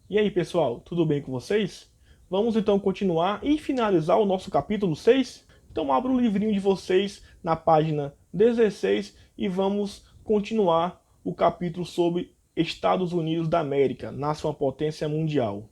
E aí, pessoal, tudo bem com vocês? Vamos então continuar e finalizar o nosso capítulo 6? Então abra o livrinho de vocês na página 16 e vamos continuar o capítulo sobre Estados Unidos da América, nasce uma potência mundial.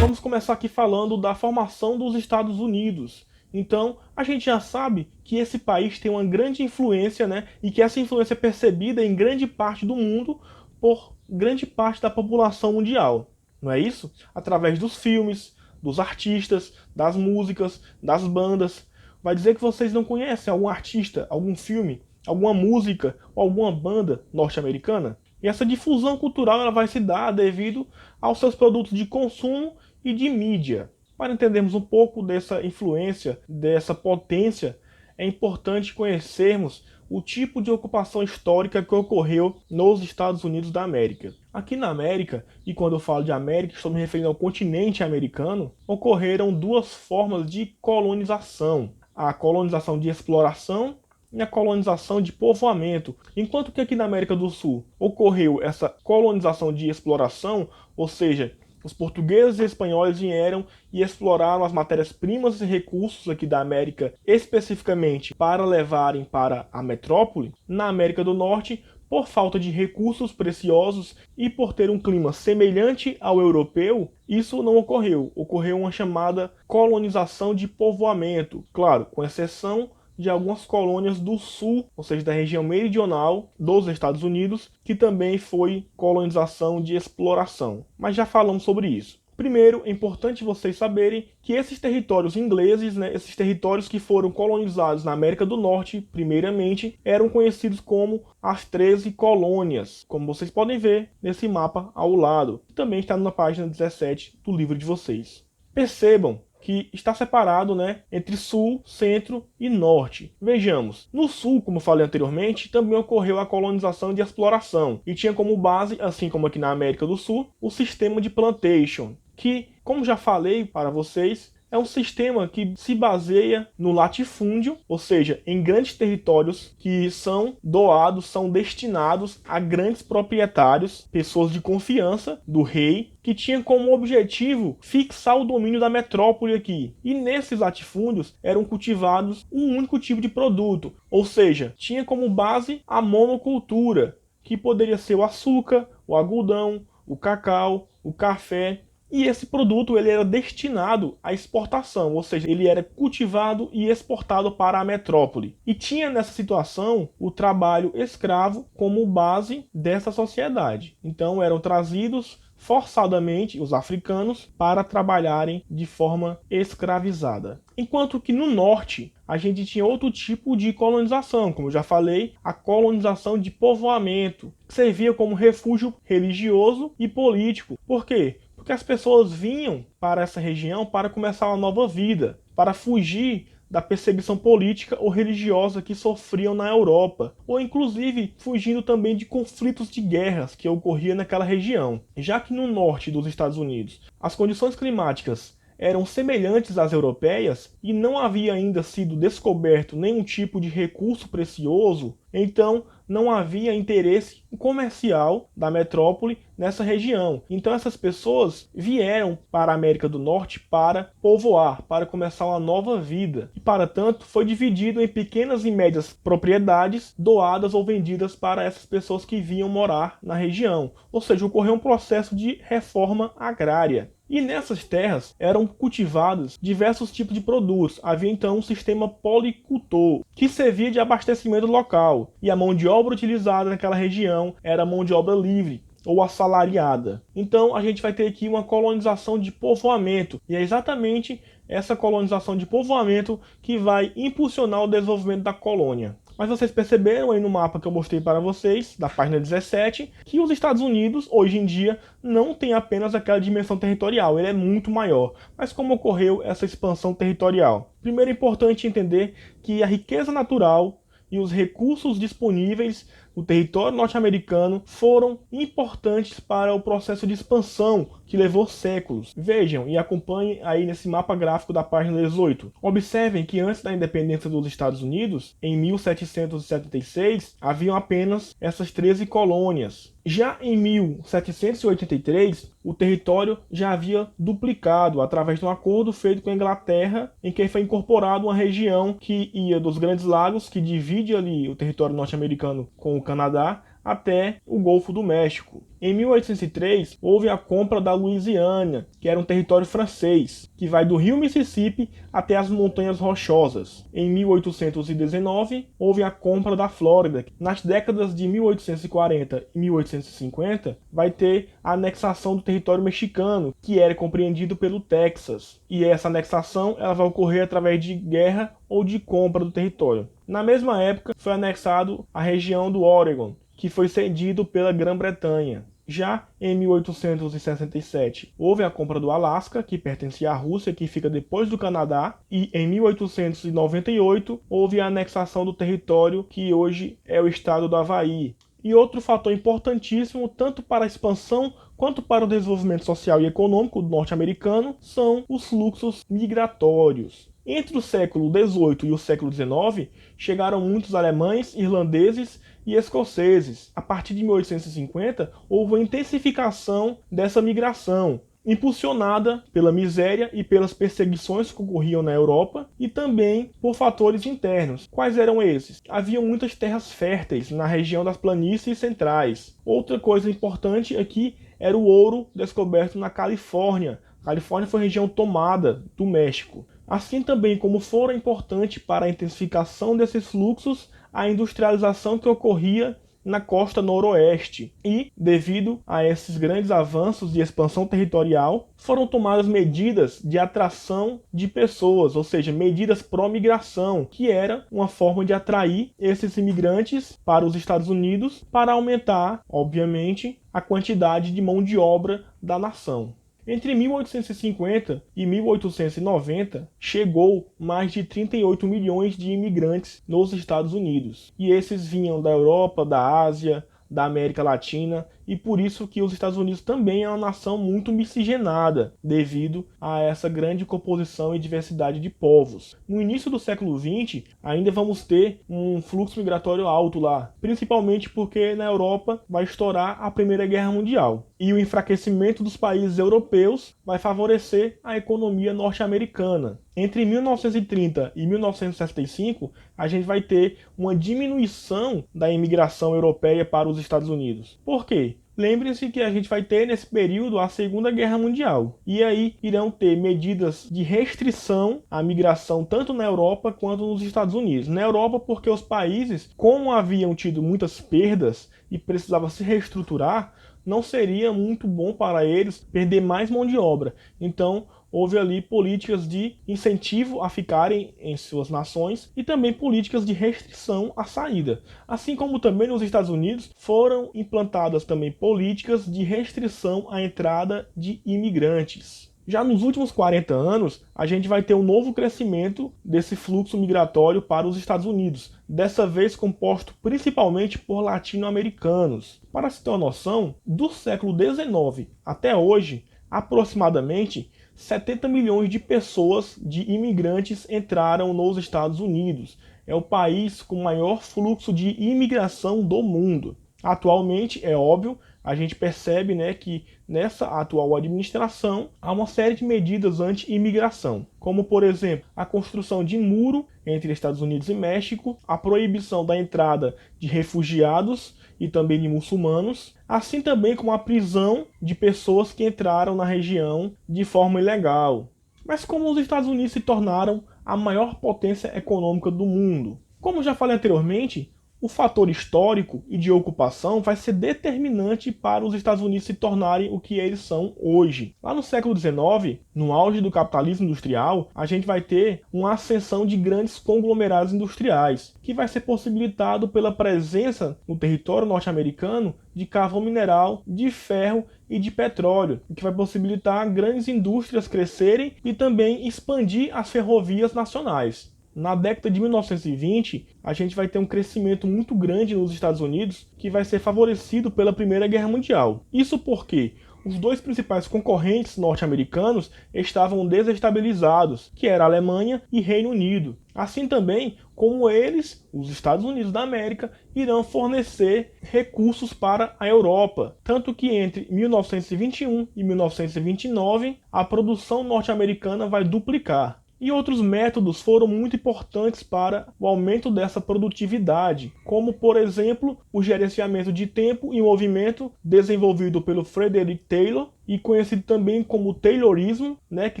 Vamos começar aqui falando da formação dos Estados Unidos. Então, a gente já sabe que esse país tem uma grande influência, né? E que essa influência é percebida em grande parte do mundo por grande parte da população mundial. Não é isso? Através dos filmes, dos artistas, das músicas, das bandas. Vai dizer que vocês não conhecem algum artista, algum filme, alguma música ou alguma banda norte-americana? E essa difusão cultural ela vai se dar devido aos seus produtos de consumo e de mídia. Para entendermos um pouco dessa influência, dessa potência, é importante conhecermos o tipo de ocupação histórica que ocorreu nos Estados Unidos da América. Aqui na América, e quando eu falo de América, estou me referindo ao continente americano, ocorreram duas formas de colonização: a colonização de exploração e a colonização de povoamento. Enquanto que aqui na América do Sul ocorreu essa colonização de exploração, ou seja, os portugueses e espanhóis vieram e exploraram as matérias-primas e recursos aqui da América, especificamente para levarem para a metrópole. Na América do Norte, por falta de recursos preciosos e por ter um clima semelhante ao europeu, isso não ocorreu. Ocorreu uma chamada colonização de povoamento, claro, com exceção de algumas colônias do sul, ou seja, da região meridional dos Estados Unidos, que também foi colonização de exploração. Mas já falamos sobre isso. Primeiro, é importante vocês saberem que esses territórios ingleses, né, esses territórios que foram colonizados na América do Norte, primeiramente, eram conhecidos como as 13 colônias, como vocês podem ver nesse mapa ao lado, que também está na página 17 do livro de vocês. Percebam que está separado, né, entre sul, centro e norte. Vejamos, no sul, como falei anteriormente, também ocorreu a colonização de exploração e tinha como base, assim como aqui na América do Sul, o sistema de plantation, que, como já falei para vocês, é um sistema que se baseia no latifúndio, ou seja, em grandes territórios que são doados, são destinados a grandes proprietários, pessoas de confiança do rei, que tinha como objetivo fixar o domínio da metrópole aqui. E nesses latifúndios eram cultivados um único tipo de produto, ou seja, tinha como base a monocultura, que poderia ser o açúcar, o algodão, o cacau, o café. E esse produto ele era destinado à exportação, ou seja, ele era cultivado e exportado para a metrópole. E tinha nessa situação o trabalho escravo como base dessa sociedade. Então eram trazidos forçadamente os africanos para trabalharem de forma escravizada. Enquanto que no norte a gente tinha outro tipo de colonização, como eu já falei, a colonização de povoamento, que servia como refúgio religioso e político. Por quê? Porque as pessoas vinham para essa região para começar uma nova vida, para fugir da perseguição política ou religiosa que sofriam na Europa, ou inclusive fugindo também de conflitos de guerras que ocorriam naquela região. Já que no norte dos Estados Unidos as condições climáticas eram semelhantes às europeias e não havia ainda sido descoberto nenhum tipo de recurso precioso, então não havia interesse comercial da metrópole nessa região. Então essas pessoas vieram para a América do Norte para povoar, para começar uma nova vida. E para tanto foi dividido em pequenas e médias propriedades doadas ou vendidas para essas pessoas que vinham morar na região. Ou seja, ocorreu um processo de reforma agrária. E nessas terras eram cultivados diversos tipos de produtos. Havia então um sistema policultor, que servia de abastecimento local. E a mão de obra utilizada naquela região era mão de obra livre, ou assalariada. Então a gente vai ter aqui uma colonização de povoamento. E é exatamente essa colonização de povoamento que vai impulsionar o desenvolvimento da colônia. Mas vocês perceberam aí no mapa que eu mostrei para vocês, da página 17, que os Estados Unidos, hoje em dia, não tem apenas aquela dimensão territorial, ele é muito maior. Mas como ocorreu essa expansão territorial? Primeiro é importante entender que a riqueza natural e os recursos disponíveis o território norte-americano foram importantes para o processo de expansão que levou séculos. Vejam e acompanhem aí nesse mapa gráfico da página 18. Observem que antes da independência dos Estados Unidos, em 1776, haviam apenas essas 13 colônias. Já em 1783, o território já havia duplicado através de um acordo feito com a Inglaterra, em que foi incorporado uma região que ia dos Grandes Lagos, que divide ali o território norte-americano com o Canadá, até o Golfo do México. Em 1803, houve a compra da Louisiana, que era um território francês, que vai do rio Mississippi até as Montanhas Rochosas. Em 1819, houve a compra da Flórida. Nas décadas de 1840 e 1850, vai ter a anexação do território mexicano, que era compreendido pelo Texas. E essa anexação ela vai ocorrer através de guerra ou de compra do território. Na mesma época, foi anexado a região do Oregon, que foi cedido pela Grã-Bretanha. Já em 1867, houve a compra do Alasca, que pertencia à Rússia, que fica depois do Canadá, e em 1898 houve a anexação do território que hoje é o estado do Havaí. E outro fator importantíssimo, tanto para a expansão quanto para o desenvolvimento social e econômico norte-americano, são os fluxos migratórios. Entre o século XVIII e o século XIX, chegaram muitos alemães, irlandeses e escoceses. A partir de 1850, houve uma intensificação dessa migração, impulsionada pela miséria e pelas perseguições que ocorriam na Europa e também por fatores internos. Quais eram esses? Havia muitas terras férteis na região das planícies centrais. Outra coisa importante aqui era o ouro descoberto na Califórnia. A Califórnia foi região tomada do México. Assim também como fora importante para a intensificação desses fluxos, a industrialização que ocorria na costa noroeste. E, devido a esses grandes avanços de expansão territorial, foram tomadas medidas de atração de pessoas, ou seja, medidas pró-migração, que era uma forma de atrair esses imigrantes para os Estados Unidos para aumentar, obviamente, a quantidade de mão de obra da nação. Entre 1850 e 1890, chegou mais de 38 milhões de imigrantes nos Estados Unidos. E esses vinham da Europa, da Ásia, da América Latina, e por isso que os Estados Unidos também é uma nação muito miscigenada, devido a essa grande composição e diversidade de povos. No início do século XX, ainda vamos ter um fluxo migratório alto lá, principalmente porque na Europa vai estourar a Primeira Guerra Mundial. E o enfraquecimento dos países europeus vai favorecer a economia norte-americana. Entre 1930 e 1965, a gente vai ter uma diminuição da imigração europeia para os Estados Unidos. Por quê? Lembrem-se que a gente vai ter nesse período a Segunda Guerra Mundial. E aí irão ter medidas de restrição à migração tanto na Europa quanto nos Estados Unidos. Na Europa porque os países, como haviam tido muitas perdas e precisavam se reestruturar, não seria muito bom para eles perder mais mão de obra. Então, houve ali políticas de incentivo a ficarem em suas nações e também políticas de restrição à saída. Assim como também nos Estados Unidos foram implantadas também políticas de restrição à entrada de imigrantes. Já nos últimos 40 anos, a gente vai ter um novo crescimento desse fluxo migratório para os Estados Unidos, dessa vez composto principalmente por latino-americanos. Para se ter uma noção, do século XIX até hoje, aproximadamente 70 milhões de pessoas, de imigrantes, entraram nos Estados Unidos. É o país com maior fluxo de imigração do mundo. Atualmente, é óbvio, a gente percebe, que nessa atual administração há uma série de medidas anti-imigração, como, por exemplo, a construção de muro entre Estados Unidos e México, a proibição da entrada de refugiados e também de muçulmanos, assim também como a prisão de pessoas que entraram na região de forma ilegal. Mas como os Estados Unidos se tornaram a maior potência econômica do mundo? Como já falei anteriormente, o fator histórico e de ocupação vai ser determinante para os Estados Unidos se tornarem o que eles são hoje. Lá no século XIX, no auge do capitalismo industrial, a gente vai ter uma ascensão de grandes conglomerados industriais, que vai ser possibilitado pela presença no território norte-americano de carvão mineral, de ferro e de petróleo, o que vai possibilitar grandes indústrias crescerem e também expandir as ferrovias nacionais. Na década de 1920, a gente vai ter um crescimento muito grande nos Estados Unidos, que vai ser favorecido pela Primeira Guerra Mundial. Isso porque os dois principais concorrentes norte-americanos estavam desestabilizados, que era a Alemanha e Reino Unido. Assim também como eles, os Estados Unidos da América, irão fornecer recursos para a Europa. Tanto que entre 1921 e 1929, a produção norte-americana vai duplicar. E outros métodos foram muito importantes para o aumento dessa produtividade, como, por exemplo, o gerenciamento de tempo e movimento, desenvolvido pelo Frederick Taylor, e conhecido também como Taylorismo, que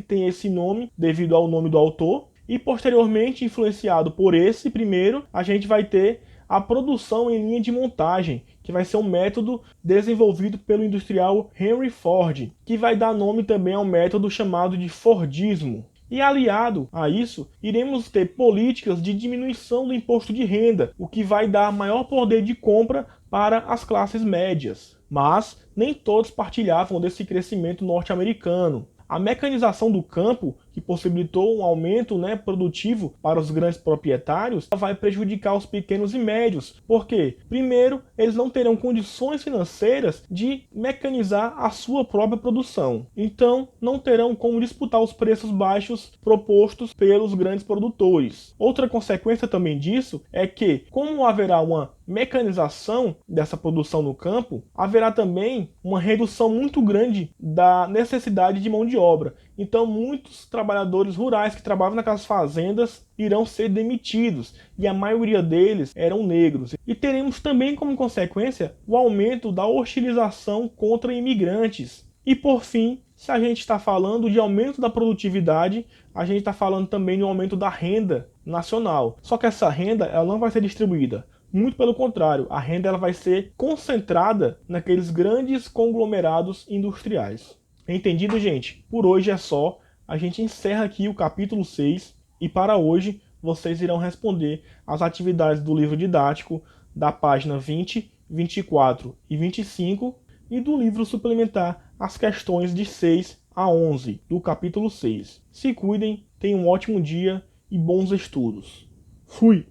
tem esse nome devido ao nome do autor. E posteriormente, influenciado por esse primeiro, a gente vai ter a produção em linha de montagem, que vai ser um método desenvolvido pelo industrial Henry Ford, que vai dar nome também ao método chamado de Fordismo. E aliado a isso, iremos ter políticas de diminuição do imposto de renda, o que vai dar maior poder de compra para as classes médias. Mas nem todos partilhavam desse crescimento norte-americano. A mecanização do campo, que possibilitou um aumento produtivo para os grandes proprietários, vai prejudicar os pequenos e médios. Por quê? Primeiro, eles não terão condições financeiras de mecanizar a sua própria produção. Então, não terão como disputar os preços baixos propostos pelos grandes produtores. Outra consequência também disso é que, como haverá uma mecanização dessa produção no campo, haverá também uma redução muito grande da necessidade de mão de obra. Então, muitos trabalhadores rurais que trabalhavam naquelas fazendas irão ser demitidos, e a maioria deles eram negros. E teremos também como consequência o aumento da hostilização contra imigrantes. E por fim, se a gente está falando de aumento da produtividade, a gente está falando também de um aumento da renda nacional. Só que essa renda ela não vai ser distribuída. Muito pelo contrário, a renda ela vai ser concentrada naqueles grandes conglomerados industriais. Entendido, gente? Por hoje é só. A gente encerra aqui o capítulo 6 e para hoje vocês irão responder as atividades do livro didático da página 20, 24 e 25 e do livro suplementar as questões de 6 a 11 do capítulo 6. Se cuidem, tenham um ótimo dia e bons estudos. Fui!